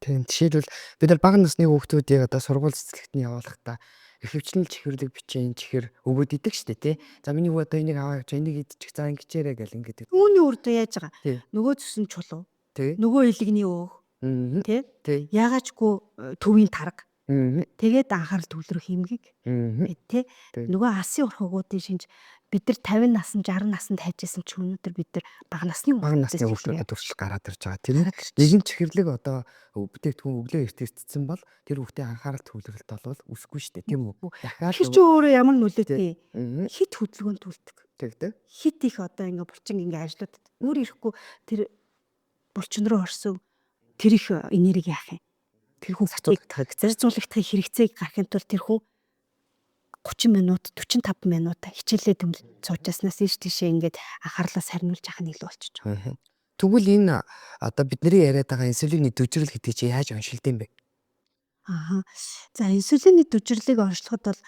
Тийм жишээлбэл бид нар бага насны хүүхдүүдийг одоо сургууль цэцлэгтний явуулахдаа ихэвчлэн чихэрлэг бичээн чихэр өвөд идэг штэ тий. За миний хүү одоо энийг аваа явж энийг идчих за ингэчээрэй гэл ингээд. Үүний үр дүн яаж байгаа? Тий. Нөгөө зүсэн чулуу. Тий. Нөгөө илэгний өөх. Тий. Тий. Яагаачгүй төвийн тарга. Аа. Тэгээд анхаарал төвлөрөх хэмгийг. Тий. Нөгөө асын урхагуудын шинж бид нар 50 насны 60 наснд хайжсэн ч өнөөдөр бид нар бага насны хүүхдүүдэд төршил гараад ирж байгаа. Тэр нэгэн чихэрлэг одоо бүтээгдэхүүн өглөө эртээсцсэн бол тэр хүүхдийн анхаарал төвлөрөлт болвол өсөхгүй шүү дээ. Тийм үү? Дахиад тэр чинь өөрөө ямар нөлөөтэй хит хөдөлгөөнд түлдэг. Тэгдэг. Хит их одоо ингээ булчин ингээ ажлууд өөр ирэхгүй тэр булчин руу орсон тэр их энерги яах юм. Тэр хүн зарцуулагдах хэрэгцээг гарахын тулд тэр хүн 30 минут 45 минут хичээлээ суучихснаас ийш тийшээ ингээд анхаарлаа сарниулж яхах нь илүү болчих жоо. Тэгвэл энэ одоо бидний яриад байгаа инсулины дөжрөл гэдэг чи яаж оншилд юм бэ? За инсулины дөжрлийг онцлоход бол